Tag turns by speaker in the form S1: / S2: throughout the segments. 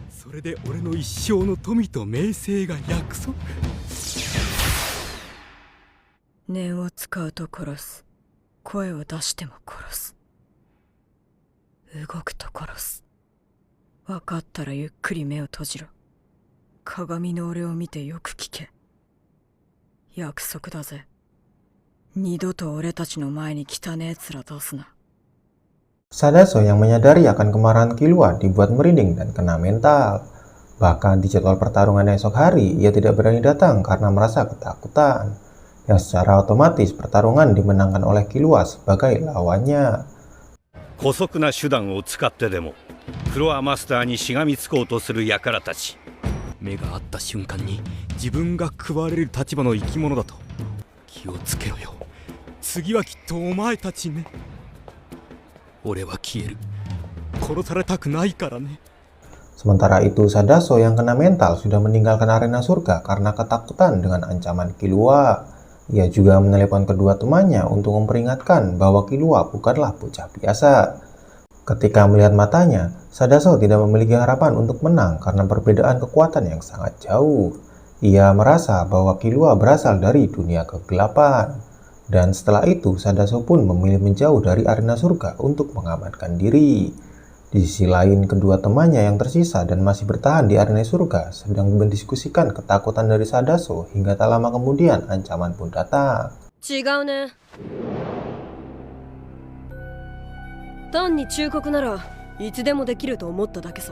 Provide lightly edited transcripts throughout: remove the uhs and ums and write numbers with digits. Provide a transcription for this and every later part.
S1: それで俺の一生の富と名声が約束。
S2: 念を使うと殺す。声を出しても殺す。動くと殺す。分かったらゆっくり目を閉じろ。鏡の俺を見てよく聞け。約束だぜ。二度と俺たちの前に汚え面出すな。
S3: Sadaso yang menyadari akan kemarahan Killua dibuat merinding dan kena mental. Bahkan di jadwal pertarungan esok hari, ia tidak berani datang karena merasa ketakutan. Yang secara otomatis pertarungan dimenangkan oleh Killua sebagai lawannya.
S4: 姑息な手段を使ってでもフロアマスターにしがみつこうとする輩たち。
S1: 目が合った瞬間に自分が食われる立場の生き物だと気をつけろよ。次はきっとお前たちね。俺は消える。殺されたくないからね。
S3: Sementara itu, Sadaso yang kena mental sudah meninggalkan arena surga karena ketakutan dengan ancaman Killua. Ia juga menelepon kedua temannya untuk memperingatkan bahwa Killua bukanlah bocah biasa. Ketika melihat matanya, Sadaso tidak memiliki harapan untuk menang karena perbedaan kekuatan yang sangat jauh. Ia merasa bahwa Killua berasal dari dunia kegelapan. Dan setelah itu, Sadaso pun memilih menjauh dari arena surga untuk mengamankan diri. Di sisi lain, kedua temannya yang tersisa dan masih bertahan di arena surga sedang mendiskusikan ketakutan dari Sadaso hingga tak lama kemudian ancaman pun datang.
S2: 違うね。単に忠告ならいつでもできると思っただけさ。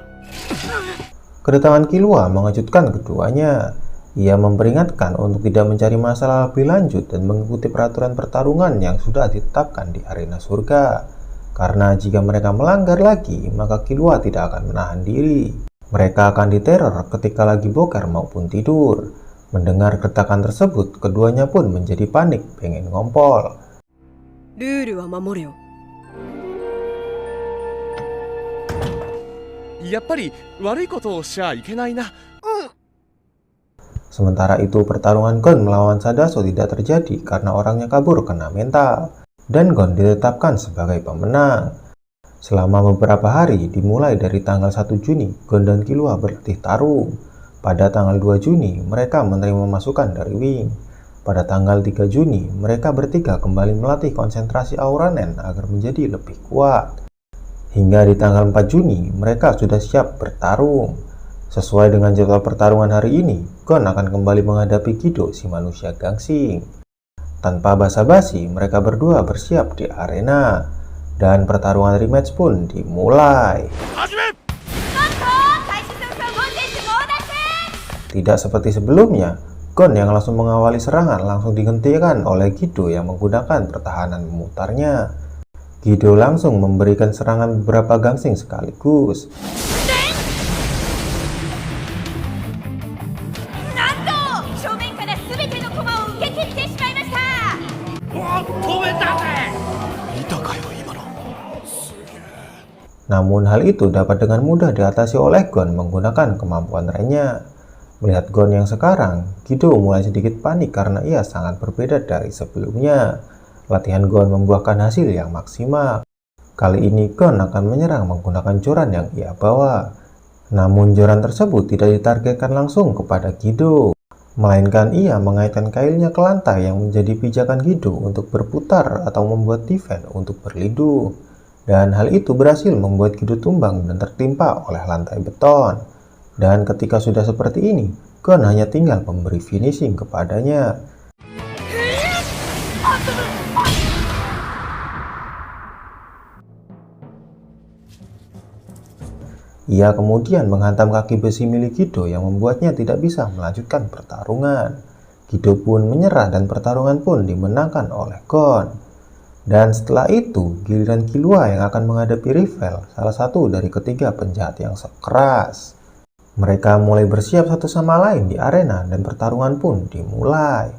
S3: Kedatangan Killua mengejutkan keduanya. Ia memperingatkan untuk tidak mencari masalah lebih lanjut dan mengikuti peraturan pertarungan yang sudah ditetapkan di arena surga. Karena jika mereka melanggar lagi, maka Killua tidak akan menahan diri. Mereka akan diteror ketika lagi boker maupun tidur. Mendengar gertakan tersebut, keduanya pun menjadi panik, pengen ngompol.
S2: ルールは守れよ。
S1: やっぱり悪いことをしちゃいけないな。
S3: Sementara itu, pertarungan Gon melawan Sadaso tidak terjadi karena orangnya kabur kena mental. Dan Gon ditetapkan sebagai pemenang. Selama beberapa hari, dimulai dari tanggal 1 Juni, Gon dan Killua berlatih tarung. Pada tanggal 2 Juni, mereka menerima masukan dari Wing. Pada tanggal 3 Juni, mereka bertiga kembali melatih konsentrasi aura Nen agar menjadi lebih kuat. Hingga di tanggal 4 Juni, mereka sudah siap bertarung. Sesuai dengan jadwal pertarungan hari ini, Gon akan kembali menghadapi Kido, si manusia gangsing. Tanpa basa-basi, mereka berdua bersiap di arena. Dan pertarungan rematch pun dimulai. Tidak seperti sebelumnya, Gon yang langsung mengawali serangan langsung dihentikan oleh Kido yang menggunakan pertahanan memutarnya. Kido langsung memberikan serangan beberapa gangsing sekaligus. Namun hal itu dapat dengan mudah diatasi oleh Gon menggunakan kemampuan Ren-nya. Melihat Gon yang sekarang, Kido mulai sedikit panik karena ia sangat berbeda dari sebelumnya. Latihan Gon membuahkan hasil yang maksimal. Kali ini Gon akan menyerang menggunakan joran yang ia bawa. Namun joran tersebut tidak ditargetkan langsung kepada Kido, melainkan ia mengaitkan kailnya ke lantai yang menjadi pijakan Kido untuk berputar atau membuat defense untuk berlindung. Dan hal itu berhasil membuat Kido tumbang dan tertimpa oleh lantai beton. Dan ketika sudah seperti ini, Gon hanya tinggal memberi finishing kepadanya. Ia kemudian menghantam kaki besi milik Kido yang membuatnya tidak bisa melanjutkan pertarungan. Kido pun menyerah dan pertarungan pun dimenangkan oleh Gon. Dan setelah itu, giliran Killua yang akan menghadapi rival, salah satu dari ketiga penjahat yang sekeras. Mereka mulai bersiap satu sama lain di arena dan pertarungan pun dimulai.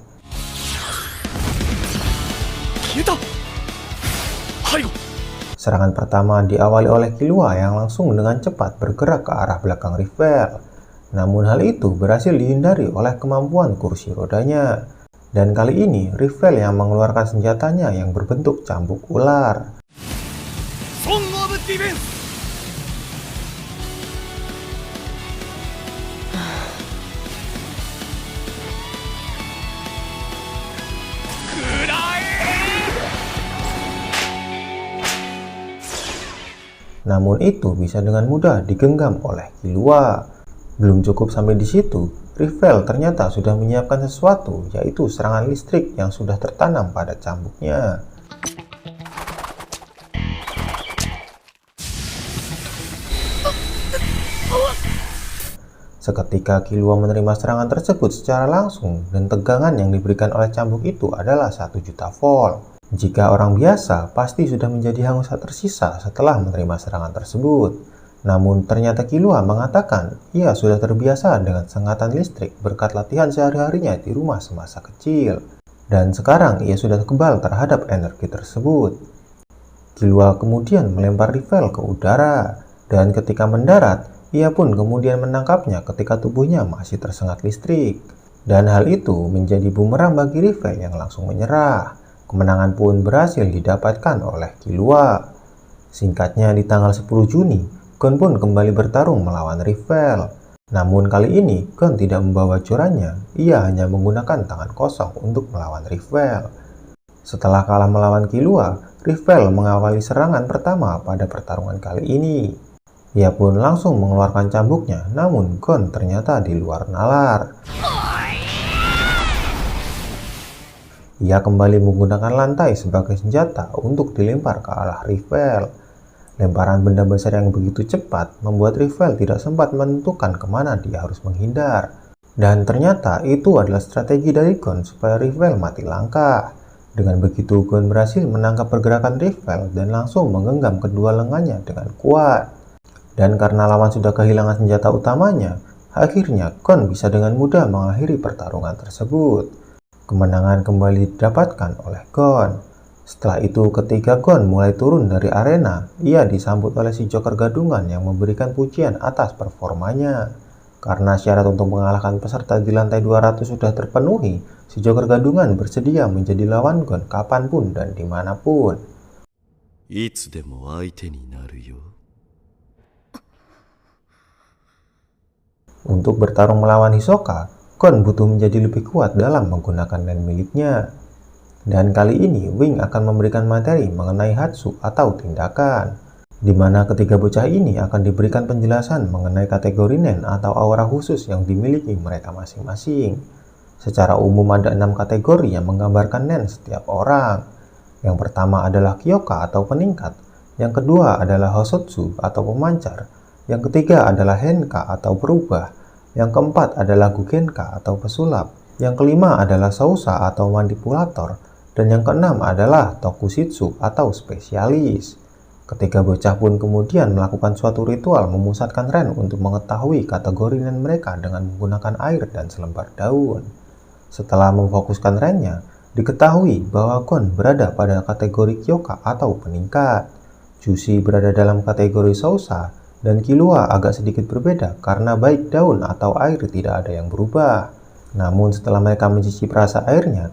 S3: Serangan pertama diawali oleh Killua yang langsung dengan cepat bergerak ke arah belakang rival. Namun hal itu berhasil dihindari oleh kemampuan kursi rodanya. Dan kali ini, rival yang mengeluarkan senjatanya yang berbentuk cambuk ular.
S1: ソング・オブ・ディフェンス。食らえ。
S3: Namun itu bisa dengan mudah digenggam oleh Killua. Belum cukup sampai di situ, Rivel ternyata sudah menyiapkan sesuatu, yaitu serangan listrik yang sudah tertanam pada cambuknya. Seketika Killua menerima serangan tersebut secara langsung, dan tegangan yang diberikan oleh cambuk itu adalah 1 juta volt. Jika orang biasa pasti sudah menjadi hangus tak tersisa setelah menerima serangan tersebut. Namun ternyata Killua mengatakan ia sudah terbiasa dengan sengatan listrik berkat latihan sehari-harinya di rumah semasa kecil. Dan sekarang ia sudah kebal terhadap energi tersebut. Killua kemudian melempar Rivel ke udara, dan ketika mendarat, ia pun kemudian menangkapnya ketika tubuhnya masih tersengat listrik. Dan hal itu menjadi bumerang bagi Rivel yang langsung menyerah. Kemenangan pun berhasil didapatkan oleh Killua. Singkatnya di tanggal 10 Juni, Gon pun kembali bertarung melawan Rivel. Namun kali ini Gon tidak membawa jorannya, ia hanya menggunakan tangan kosong untuk melawan Rivel. Setelah kalah melawan Killua, Rivel mengawali serangan pertama pada pertarungan kali ini. Ia pun langsung mengeluarkan cambuknya, namun Gon ternyata di luar nalar. Ia kembali menggunakan lantai sebagai senjata untuk dilempar ke arah Rivel. Lemparan benda besar yang begitu cepat membuat Rivel tidak sempat menentukan kemana dia harus menghindar. Dan ternyata itu adalah strategi dari Gon supaya Rivel mati langkah. Dengan begitu Gon berhasil menangkap pergerakan Rivel dan langsung menggenggam kedua lengannya dengan kuat. Dan karena lawan sudah kehilangan senjata utamanya, akhirnya Gon bisa dengan mudah mengakhiri pertarungan tersebut. Kemenangan kembali didapatkan oleh Gon. Setelah itu ketika Gon mulai turun dari arena, ia disambut oleh si Joker Gadungan yang memberikan pujian atas performanya. Karena syarat untuk mengalahkan peserta di lantai 200 sudah terpenuhi, si Joker Gadungan bersedia menjadi lawan Gon kapanpun dan dimanapun. Untuk bertarung melawan Hisoka, Gon butuh menjadi lebih kuat dalam menggunakan nen miliknya. Dan kali ini Wing akan memberikan materi mengenai Hatsu atau tindakan, di mana ketiga bocah ini akan diberikan penjelasan mengenai kategori nen atau aura khusus yang dimiliki mereka masing-masing. Secara umum ada 6 kategori yang menggambarkan nen setiap orang. Yang pertama adalah Kyoka atau peningkat, yang kedua adalah Hosotsu atau pemancar, yang ketiga adalah Henka atau berubah, yang keempat adalah Gugenka atau pesulap, yang kelima adalah Sousa atau manipulator, dan yang keenam adalah Tokusitsu atau spesialis. Ketiga bocah pun kemudian melakukan suatu ritual memusatkan ren untuk mengetahui kategori nen mereka dengan menggunakan air dan selembar daun. Setelah memfokuskan rennya, diketahui bahwa Gon berada pada kategori Kyoka atau peningkat, Jushi berada dalam kategori Sousa, dan Killua agak sedikit berbeda karena baik daun atau air tidak ada yang berubah. Namun setelah mereka mencicipi rasa airnya,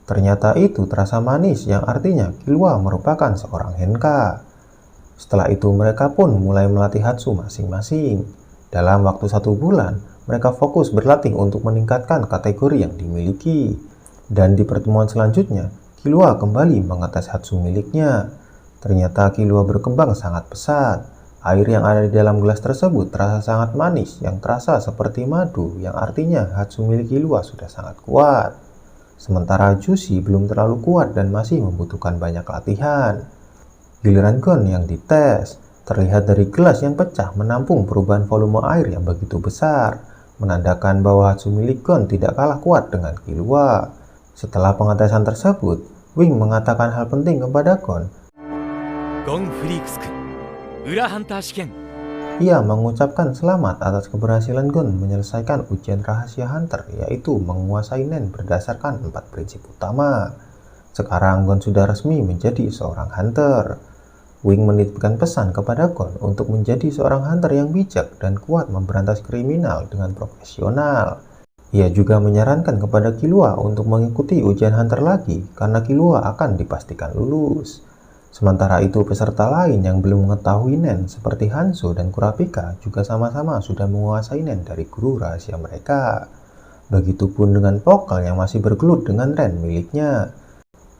S3: ternyata itu terasa manis yang artinya Killua merupakan seorang Henka. Setelah itu mereka pun mulai melatih Hatsu masing-masing. Dalam waktu 1 bulan, mereka fokus berlatih untuk meningkatkan kategori yang dimiliki. Dan di pertemuan selanjutnya, Killua kembali mengetes Hatsu miliknya. Ternyata Killua berkembang sangat pesat. Air yang ada di dalam gelas tersebut terasa sangat manis yang terasa seperti madu, yang artinya Hatsu milik Killua sudah sangat kuat. Sementara Jushi belum terlalu kuat dan masih membutuhkan banyak latihan. Giliran Gon yang dites, terlihat dari gelas yang pecah menampung perubahan volume air yang begitu besar, menandakan bahwa Hatsu milik Gon tidak kalah kuat dengan Killua. Setelah pengetesan tersebut, Wing mengatakan hal penting kepada Gon.
S1: Gon Freaks-kun, Ura Hunter Shiken.
S3: Ia mengucapkan selamat atas keberhasilan Gon menyelesaikan ujian rahasia Hunter, yaitu menguasai nen berdasarkan 4 prinsip utama. Sekarang Gon sudah resmi menjadi seorang Hunter. Wing menitipkan pesan kepada Gon untuk menjadi seorang Hunter yang bijak dan kuat memberantas kriminal dengan profesional. Ia juga menyarankan kepada Killua untuk mengikuti ujian Hunter lagi karena Killua akan dipastikan lulus. Sementara itu peserta lain yang belum mengetahui Nen seperti Hanzo dan Kurapika juga sama-sama sudah menguasai Nen dari guru rahasia mereka. Begitupun dengan Pokal yang masih bergelut dengan Ren miliknya.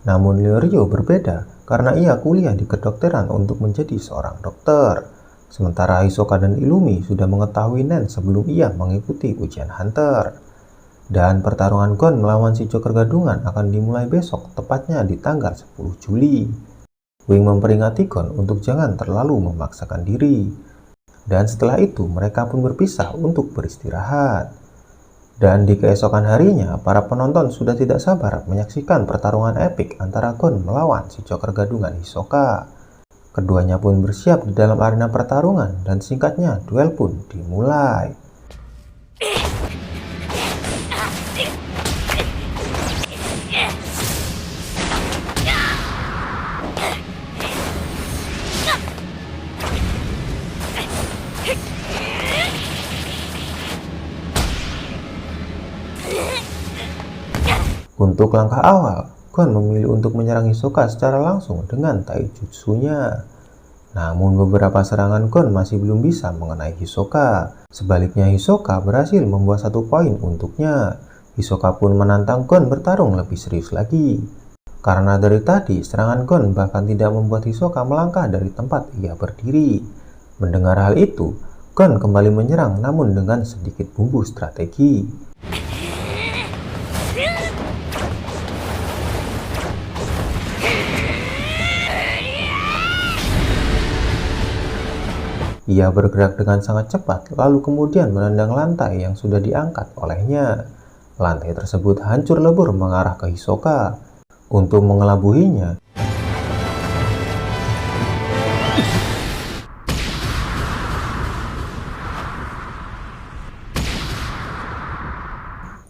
S3: Namun Leorio berbeda karena ia kuliah di kedokteran untuk menjadi seorang dokter. Sementara Hisoka dan Illumi sudah mengetahui Nen sebelum ia mengikuti ujian Hunter. Dan pertarungan Gon melawan si Joker Gadungan akan dimulai besok, tepatnya di tanggal 10 Juli. Wing memperingati Gon untuk jangan terlalu memaksakan diri. Dan setelah itu mereka pun berpisah untuk beristirahat. Dan di keesokan harinya, para penonton sudah tidak sabar menyaksikan pertarungan epik antara Gon melawan si Joker Gadungan Hisoka. Keduanya pun bersiap di dalam arena pertarungan dan singkatnya duel pun dimulai. Untuk langkah awal, Gon memilih untuk menyerang Hisoka secara langsung dengan taijutsunya. Namun beberapa serangan Gon masih belum bisa mengenai Hisoka. Sebaliknya Hisoka berhasil membuat 1 poin untuknya. Hisoka pun menantang Gon bertarung lebih serius lagi. Karena dari tadi serangan Gon bahkan tidak membuat Hisoka melangkah dari tempat ia berdiri. Mendengar hal itu, Gon kembali menyerang namun dengan sedikit bumbu strategi. Ia bergerak dengan sangat cepat, lalu kemudian menendang lantai yang sudah diangkat olehnya. Lantai tersebut hancur lebur mengarah ke Hisoka. Untuk mengelabuhinya,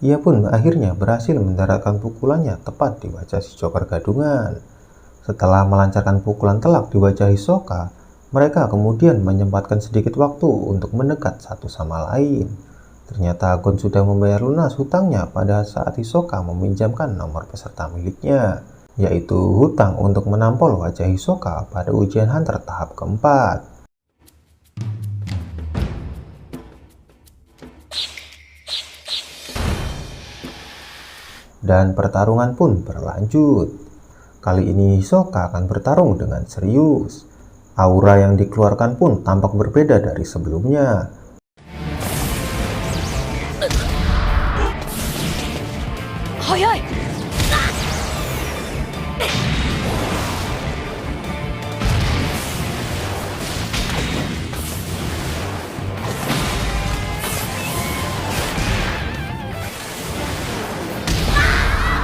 S3: ia pun akhirnya berhasil mendaratkan pukulannya tepat di wajah si Joker Gadungan. Setelah melancarkan pukulan telak di wajah Hisoka, mereka kemudian menyempatkan sedikit waktu untuk mendekat satu sama lain. Ternyata Gon sudah membayar lunas hutangnya pada saat Hisoka meminjamkan nomor peserta miliknya, yaitu hutang untuk menampol wajah Hisoka pada ujian Hunter tahap keempat. Dan pertarungan pun berlanjut. Kali ini Hisoka akan bertarung dengan serius. Aura yang dikeluarkan pun tampak berbeda dari sebelumnya.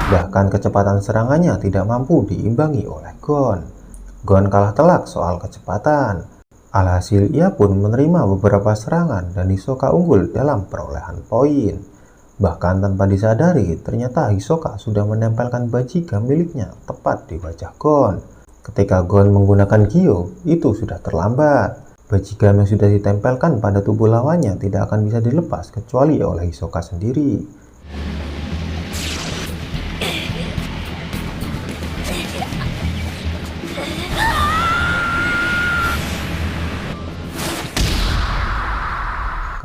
S3: Bahkan kecepatan serangannya tidak mampu diimbangi oleh Gon. Gon kalah telak soal kecepatan. Alhasil ia pun menerima beberapa serangan dan Hisoka unggul dalam perolehan poin. Bahkan tanpa disadari, ternyata Hisoka sudah menempelkan bajika miliknya tepat di wajah Gon. Ketika Gon menggunakan Gyo, itu sudah terlambat. Bajika yang sudah ditempelkan pada tubuh lawannya tidak akan bisa dilepas kecuali oleh Hisoka sendiri.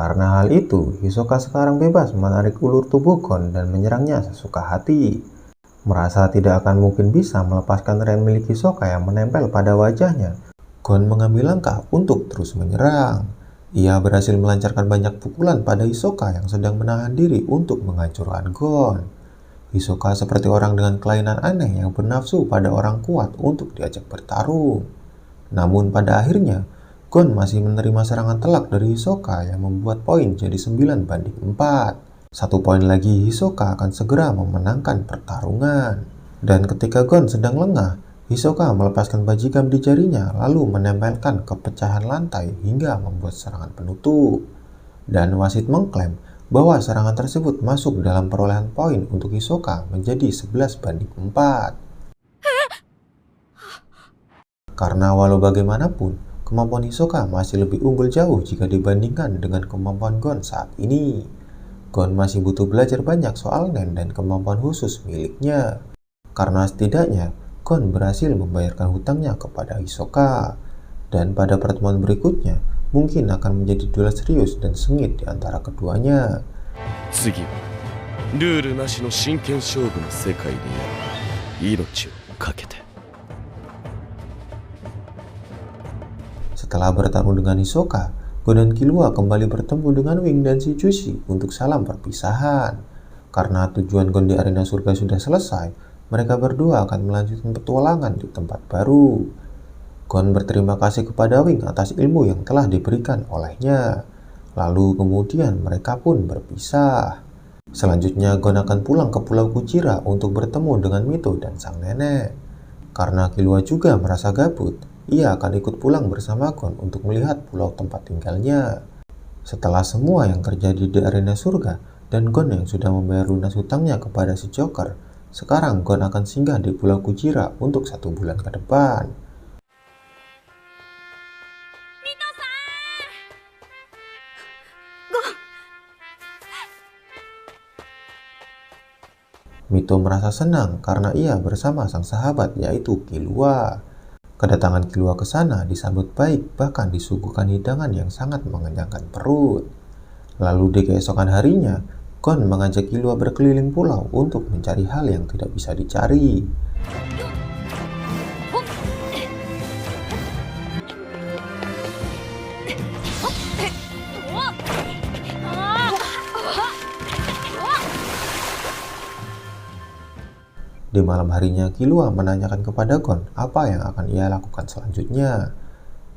S3: Karena hal itu, Hisoka sekarang bebas menarik ulur tubuh Gon dan menyerangnya sesuka hati. Merasa tidak akan mungkin bisa melepaskan Ren milik Hisoka yang menempel pada wajahnya, Gon mengambil langkah untuk terus menyerang. Ia berhasil melancarkan banyak pukulan pada Hisoka yang sedang menahan diri untuk menghancurkan Gon. Hisoka seperti orang dengan kelainan aneh yang bernafsu pada orang kuat untuk diajak bertarung. Namun pada akhirnya, Gon masih menerima serangan telak dari Hisoka yang membuat poin jadi 9-4. 1 poin lagi Hisoka akan segera memenangkan pertarungan. Dan ketika Gon sedang lengah, Hisoka melepaskan bajikam di jarinya lalu menempelkan kepecahan lantai hingga membuat serangan penutup. Dan wasit mengklaim bahwa serangan tersebut masuk dalam perolehan poin untuk Hisoka menjadi 11-4. Karena walau bagaimanapun, kemampuan Hisoka masih lebih unggul jauh jika dibandingkan dengan kemampuan Gon saat ini. Gon masih butuh belajar banyak soal Nen dan kemampuan khusus miliknya. Karena setidaknya Gon berhasil membayarkan hutangnya kepada Hisoka. Dan pada pertemuan berikutnya, mungkin akan menjadi duel serius dan sengit di antara keduanya.
S5: 次はルールなしの真剣勝負の世界でやる。命をかけて。
S3: Setelah bertarung dengan Hisoka, Gon dan Killua kembali bertemu dengan Wing dan Shijushi untuk salam perpisahan. Karena tujuan Gon di arena surga sudah selesai, mereka berdua akan melanjutkan petualangan di tempat baru. Gon berterima kasih kepada Wing atas ilmu yang telah diberikan olehnya. Lalu kemudian mereka pun berpisah. Selanjutnya Gon akan pulang ke Pulau Kujira untuk bertemu dengan Mito dan sang nenek. Karena Killua juga merasa gabut, ia akan ikut pulang bersama Gon untuk melihat pulau tempat tinggalnya. Setelah semua yang terjadi di arena surga dan Gon yang sudah membayar lunas hutangnya kepada si Joker, sekarang Gon akan singgah di Pulau Kujira untuk 1 bulan ke depan. Mito merasa senang karena ia bersama sang sahabat yaitu Killua. Kedatangan Killua ke sana disambut baik, bahkan disuguhkan hidangan yang sangat mengenyangkan perut. Lalu di keesokan harinya, Gon mengajak Killua berkeliling pulau untuk mencari hal yang tidak bisa dicari. Di malam harinya, Killua menanyakan kepada Gon apa yang akan ia lakukan selanjutnya.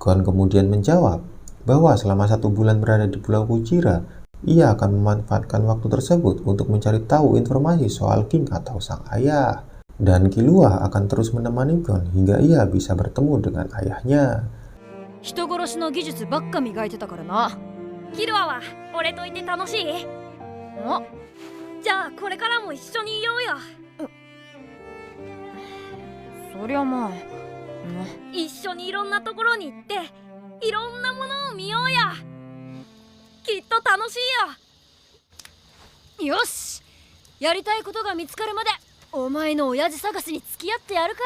S3: Gon kemudian menjawab bahwa selama 1 bulan berada di Pulau Kujira, ia akan memanfaatkan waktu tersebut untuk mencari tahu informasi soal King atau sang ayah. Dan Killua akan terus menemani Gon hingga ia bisa bertemu dengan ayahnya.
S6: 人殺しの技術ばっか磨いてたからな。キルアは俺といて楽しい？お、じゃあこれからも一緒にいようよ。そりゃまあ、一緒にいろんなところに行っていろんなものを見ようや。きっと楽しいよ。よし、やりたいことが見つかるまでお前の親父探しに付き合ってやるか。